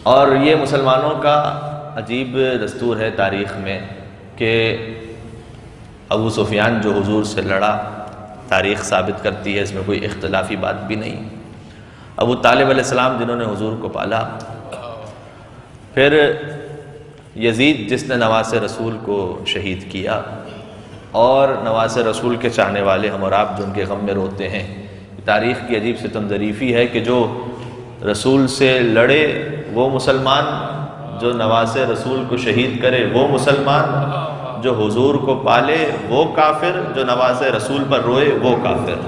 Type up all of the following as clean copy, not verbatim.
اور یہ مسلمانوں کا عجیب دستور ہے تاریخ میں کہ ابو سفیان جو حضور سے لڑا، تاریخ ثابت کرتی ہے، اس میں کوئی اختلافی بات بھی نہیں۔ ابو طالب علیہ السلام جنہوں نے حضور کو پالا، پھر یزید جس نے نواز رسول کو شہید کیا، اور نواز رسول کے چاہنے والے ہم اور آپ جو ان کے غم میں روتے ہیں۔ تاریخ کی عجیب ستم ظریفی ہے کہ جو رسول سے لڑے وہ مسلمان، جو نواز رسول کو شہید کرے وہ مسلمان، جو حضور کو پالے وہ کافر، جو نواز رسول پر روئے وہ کافر۔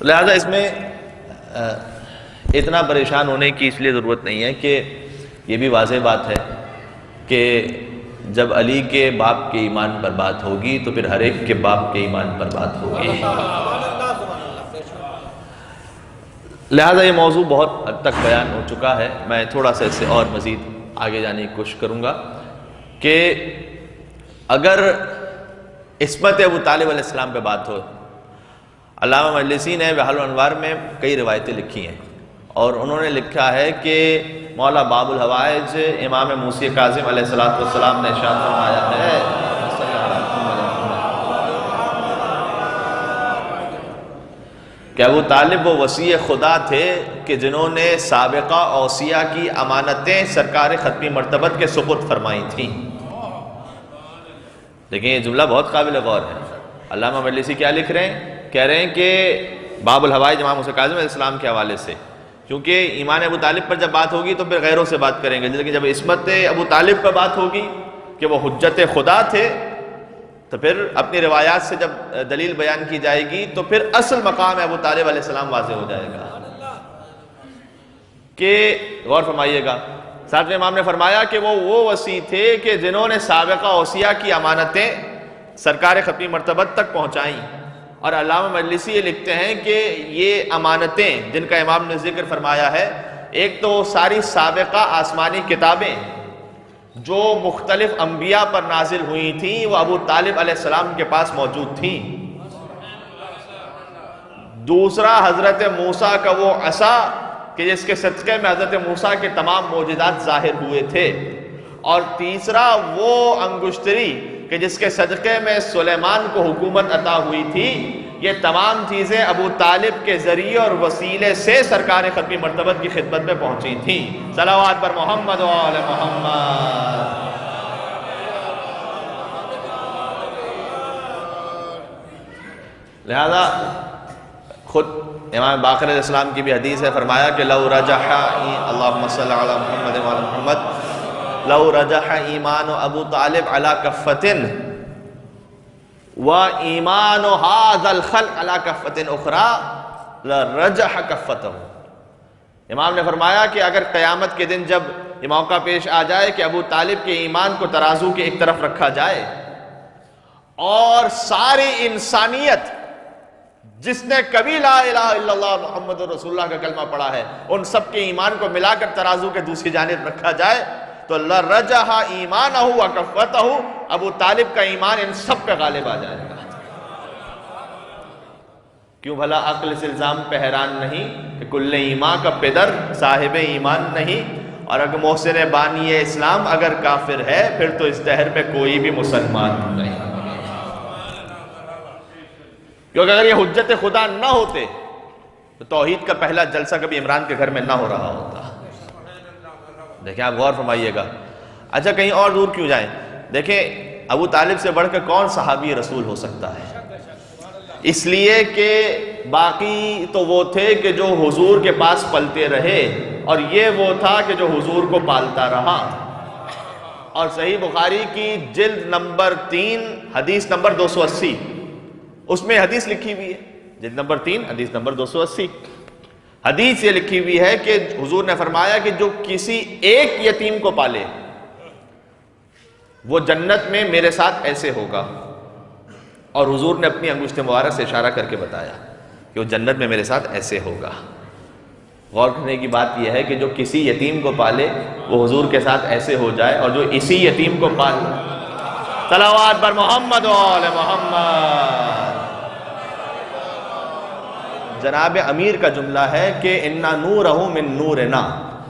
لہذا اس میں اتنا پریشان ہونے کی اس لیے ضرورت نہیں ہے کہ یہ بھی واضح بات ہے کہ جب علی کے باپ کے ایمان پر بات ہوگی تو پھر ہر ایک کے باپ کے ایمان پر بات ہوگی۔ لہذا یہ موضوع بہت حد تک بیان ہو چکا ہے، میں تھوڑا سا اس سے اور مزید آگے جانے کی کوشش کروں گا کہ اگر عصمت ابو طالب علیہ السلام پہ بات ہو، علامہ مجلسی نے بحار الانوار میں کئی روایتیں لکھی ہیں، اور انہوں نے لکھا ہے کہ مولا باب الحوائج امام موسی کاظم علیہ السلام نے ارشاد فرمایا ہے کہ ابو طالب وہ وصی خدا تھے کہ جنہوں نے سابقہ اوصیہ کی امانتیں سرکار ختمی مرتبت کے سپرد فرمائی تھیں۔ لیکن یہ جملہ بہت قابل غور ہے۔ علامہ مجلسی کیا لکھ رہے ہیں؟ کہہ رہے ہیں کہ باب الحوائج امام موسی کاظم علیہ السلام کے حوالے سے، کیونکہ ایمان ابو طالب پر جب بات ہوگی تو پھر غیروں سے بات کریں گے، لیکن جب عصمت ابو طالب پر بات ہوگی کہ وہ حجت خدا تھے تو پھر اپنی روایات سے جب دلیل بیان کی جائے گی تو پھر اصل مقام ابو طالب علیہ السلام واضح ہو جائے گا۔ کہ غور فرمائیے گا، ساتھ میں امام نے فرمایا کہ وہ وصی تھے کہ جنہوں نے سابقہ اوصیہ کی امانتیں سرکار ختمی مرتبت تک پہنچائیں، اور علامہ مجلسی یہ لکھتے ہیں کہ یہ امانتیں جن کا امام نے ذکر فرمایا ہے، ایک تو ساری سابقہ آسمانی کتابیں جو مختلف انبیاء پر نازل ہوئی تھیں وہ ابو طالب علیہ السلام کے پاس موجود تھیں۔ دوسرا حضرت موسیٰ کا وہ عصا کہ جس کے صدقے میں حضرت موسیٰ کے تمام معجزات ظاہر ہوئے تھے، اور تیسرا وہ انگشتری کہ جس کے صدقے میں سلیمان کو حکومت عطا ہوئی تھی۔ یہ تمام چیزیں ابو طالب کے ذریعے اور وسیلے سے سرکار ختمی مرتبت کی خدمت میں پہنچی تھیں۔ صلوات پر محمد و آل محمد۔ لہذا خود امام باقر علیہ السلام کی بھی حدیث ہے، فرمایا کہ لو رجح اللہم صلی علی محمد و آل محمد لو رجح ایمان ابو طالب علی کفۃ و ایمان ھذا الخلق علی کفۃ اخری لرجح کفتہ۔ امام نے فرمایا کہ اگر قیامت کے دن جب یہ موقع پیش آ جائے کہ ابو طالب کے ایمان کو ترازو کے ایک طرف رکھا جائے اور ساری انسانیت جس نے کبھی لا الہ الا اللہ محمد رسول اللہ کا کلمہ پڑھا ہے ان سب کے ایمان کو ملا کر ترازو کے دوسری جانب رکھا جائے تو لرجح ایمانہ و کفتہ، ابو طالب کا ایمان ان سب پہ غالب آ جائے گا۔ کیوں بھلا عقل سے الزام پہ حیران نہیں کہ کل ایمان کا پدر صاحب ایمان نہیں، اور اگر محسن بانی اسلام اگر کافر ہے پھر تو اس دہر میں کوئی بھی مسلمان نہیں، کیونکہ اگر یہ حجت خدا نہ ہوتے تو توحید کا پہلا جلسہ کبھی عمران کے گھر میں نہ ہو رہا ہوتا۔ دیکھیں آپ غور فرمائیے گا۔ اچھا کہیں اور دور کیوں جائیں، دیکھیں ابو طالب سے بڑھ کر کون صحابی رسول ہو سکتا ہے؟ اس لیے کہ باقی تو وہ تھے کہ جو حضور کے پاس پلتے رہے، اور یہ وہ تھا کہ جو حضور کو پالتا رہا۔ اور صحیح بخاری کی جلد نمبر 3 حدیث نمبر 280 اس میں حدیث لکھی ہوئی ہے، جلد نمبر 3 حدیث نمبر 280 حدیث یہ لکھی ہوئی ہے کہ حضور نے فرمایا کہ جو کسی ایک یتیم کو پالے وہ جنت میں میرے ساتھ ایسے ہوگا، اور حضور نے اپنی انگشت مبارک سے اشارہ کر کے بتایا کہ وہ جنت میں میرے ساتھ ایسے ہوگا۔ غور کرنے کی بات یہ ہے کہ جو کسی یتیم کو پالے وہ حضور کے ساتھ ایسے ہو جائے، اور جو اسی یتیم کو پالے، صلوات بر محمد و آل محمد۔ جناب امیر کا جملہ ہے کہ انا نورہ من نورنا،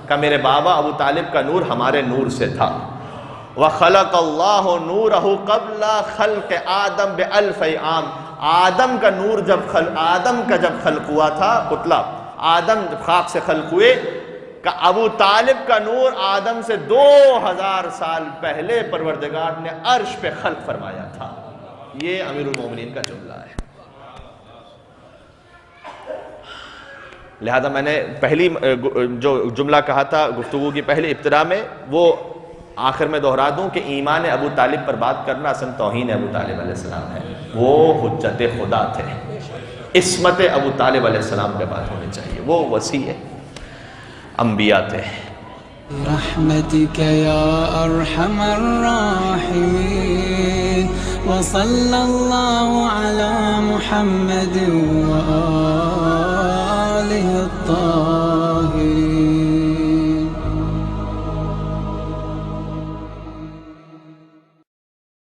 کہ میرے بابا ابو طالب کا نور ہمارے نور سے تھا. وَخَلَقَ اللَّهُ نُورَهُ قَبْلَ خَلْقِ آدم بِأَلْفِ عام، آدم کا نور آدم کا جب خلق ہوا تھا، پتلا آدم جب خاک سے خلق ہوئے، کہ ابو طالب کا نور آدم سے 2000 سال پہلے پروردگار نے عرش پہ خلق فرمایا تھا. یہ امیر المومنین کا جملہ ہے. لہذا میں نے پہلی جو جملہ کہا تھا گفتگو کی پہلی ابتدا میں، وہ آخر میں دہرا دوں کہ ایمان ابو طالب پر بات کرنا اصل توہین ابو طالب علیہ السلام ہے. وہ حجت خدا تھے، عصمت ابو طالب علیہ السلام پہ بات ہونی چاہیے. وہ وسیع انبیاء تھے. برحمتك يا أرحم الراحمين وصلى الله على محمد وآله